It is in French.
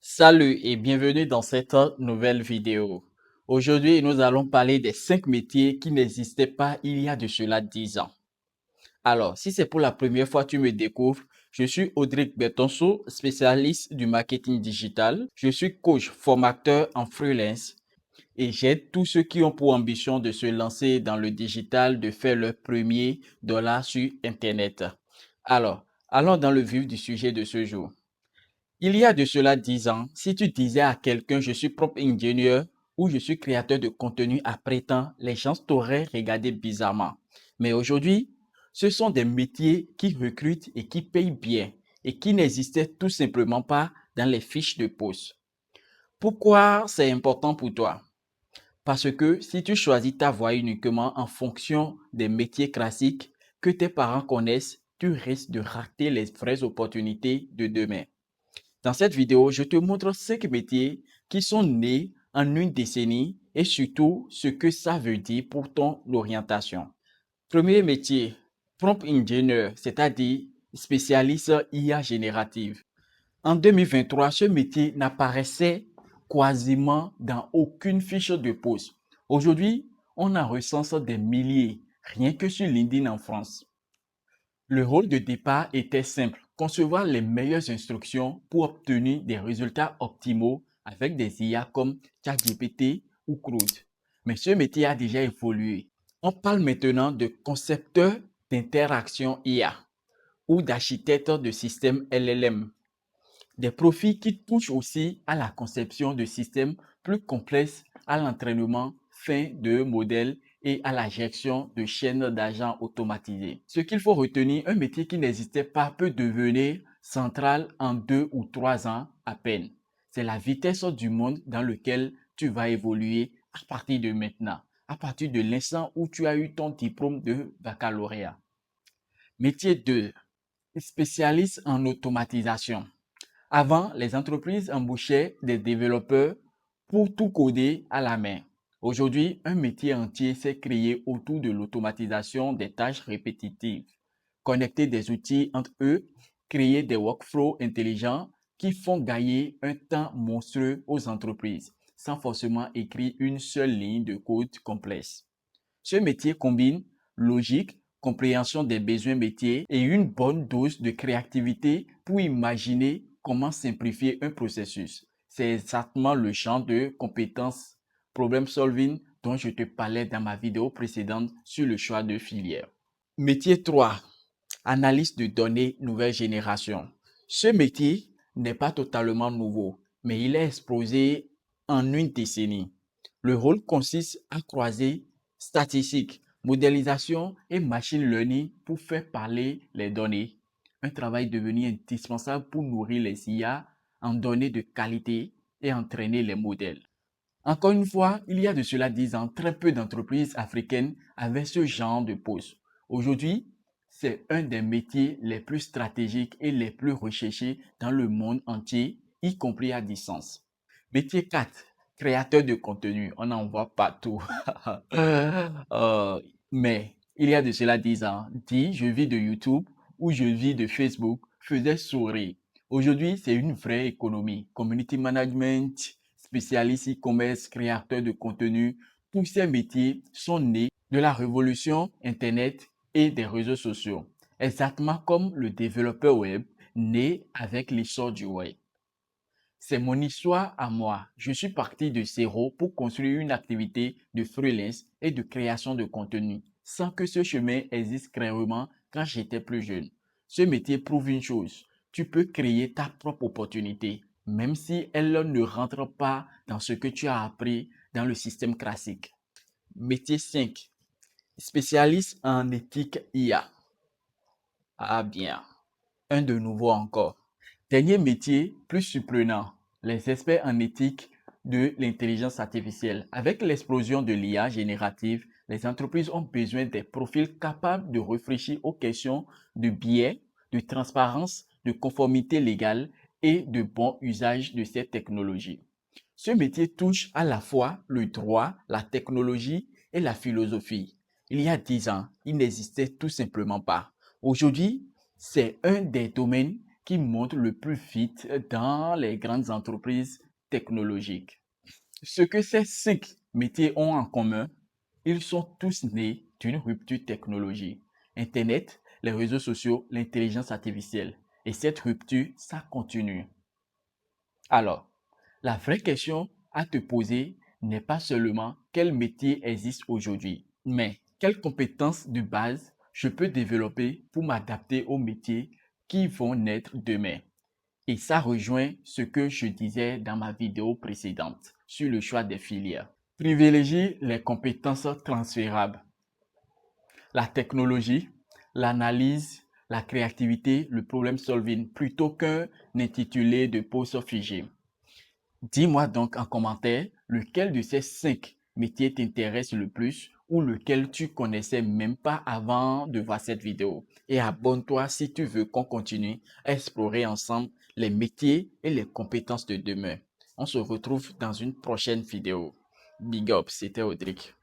Salut et bienvenue dans cette nouvelle vidéo. Aujourd'hui, nous allons parler des 5 métiers qui n'existaient pas il y a de cela 10 ans. Alors, si c'est pour la première fois que tu me découvres, je suis Audric Bertonceau, spécialiste du marketing digital. Je suis coach formateur en freelance et j'aide tous ceux qui ont pour ambition de se lancer dans le digital, de faire leur premier dollar sur Internet. Alors, allons dans le vif du sujet de ce jour. Il y a de cela 10 ans, si tu disais à quelqu'un je suis prompt ingénieur ou je suis créateur de contenu après temps, les gens t'auraient regardé bizarrement. Mais aujourd'hui, ce sont des métiers qui recrutent et qui payent bien et qui n'existaient tout simplement pas dans les fiches de poste. Pourquoi c'est important pour toi? Parce que si tu choisis ta voie uniquement en fonction des métiers classiques que tes parents connaissent, tu risques de rater les vraies opportunités de demain. Dans cette vidéo, je te montre 5 métiers qui sont nés en une décennie et surtout ce que ça veut dire pour ton orientation. Premier métier, prompt engineer, c'est-à-dire spécialiste IA générative. En 2023, ce métier n'apparaissait quasiment dans aucune fiche de poste. Aujourd'hui, on en recense des milliers, rien que sur LinkedIn en France. Le rôle de départ était simple, concevoir les meilleures instructions pour obtenir des résultats optimaux avec des IA comme ChatGPT ou Claude. Mais ce métier a déjà évolué. On parle maintenant de concepteur d'interaction IA ou d'architecte de système LLM. Des profils qui touchent aussi à la conception de systèmes plus complexes, à l'entraînement fin de modèles et à la gestion de chaînes d'agents automatisés. Ce qu'il faut retenir, un métier qui n'existait pas peut devenir central en 2 ou 3 ans à peine. C'est la vitesse du monde dans lequel tu vas évoluer à partir de maintenant, à partir de l'instant où tu as eu ton diplôme de baccalauréat. Métier 2, spécialiste en automatisation. Avant, les entreprises embauchaient des développeurs pour tout coder à la main. Aujourd'hui, un métier entier s'est créé autour de l'automatisation des tâches répétitives. Connecter des outils entre eux, créer des workflows intelligents qui font gagner un temps monstrueux aux entreprises, sans forcément écrire une seule ligne de code complexe. Ce métier combine logique, compréhension des besoins métiers et une bonne dose de créativité pour imaginer comment simplifier un processus. C'est exactement le champ de compétences problem solving dont je te parlais dans ma vidéo précédente sur le choix de filière. Métier 3, analyse de données nouvelle génération. Ce métier n'est pas totalement nouveau, mais il est explosé en une décennie. Le rôle consiste à croiser statistiques, modélisation et machine learning pour faire parler les données. Un travail devenu indispensable pour nourrir les IA en données de qualité et entraîner les modèles. Encore une fois, il y a de cela 10 ans, très peu d'entreprises africaines avaient ce genre de poste. Aujourd'hui, c'est un des métiers les plus stratégiques et les plus recherchés dans le monde entier, y compris à distance. Métier 4, créateur de contenu. On en voit partout. Mais il y a de cela 10 ans, dit je vis de YouTube ou je vis de Facebook faisait sourire. Aujourd'hui, c'est une vraie économie. Community management, spécialiste e-commerce, créateur de contenu, tous ces métiers sont nés de la révolution Internet et des réseaux sociaux. Exactement comme le développeur web né avec l'essor du web. C'est mon histoire à moi. Je suis parti de zéro pour construire une activité de freelance et de création de contenu, sans que ce chemin existe clairement quand j'étais plus jeune. Ce métier prouve une chose, tu peux créer ta propre opportunité, même si elle ne rentre pas dans ce que tu as appris dans le système classique. Métier 5. Spécialiste en éthique IA. Ah bien, un de nouveau encore. Dernier métier, plus surprenant, les experts en éthique de l'intelligence artificielle. Avec l'explosion de l'IA générative, les entreprises ont besoin des profils capables de réfléchir aux questions de biais, de transparence, de conformité légale et de bon usage de ces technologies. Ce métier touche à la fois le droit, la technologie et la philosophie. Il y a 10 ans, il n'existait tout simplement pas. Aujourd'hui, c'est un des domaines qui montent le plus vite dans les grandes entreprises technologiques. Ce que ces 5 métiers ont en commun, ils sont tous nés d'une rupture technologique. Internet, les réseaux sociaux, l'intelligence artificielle. Et cette rupture, ça continue. Alors, la vraie question à te poser n'est pas seulement quel métier existe aujourd'hui, mais quelles compétences de base je peux développer pour m'adapter aux métiers qui vont naître demain. Et ça rejoint ce que je disais dans ma vidéo précédente sur le choix des filières. Privilégie les compétences transférables. La technologie, l'analyse, la créativité, le problem solving plutôt qu'un intitulé de poste figé. Dis-moi donc en commentaire lequel de ces 5 métiers t'intéresse le plus ou lequel tu connaissais même pas avant de voir cette vidéo. Et abonne-toi si tu veux qu'on continue à explorer ensemble les métiers et les compétences de demain. On se retrouve dans une prochaine vidéo. Big up, c'était Audric.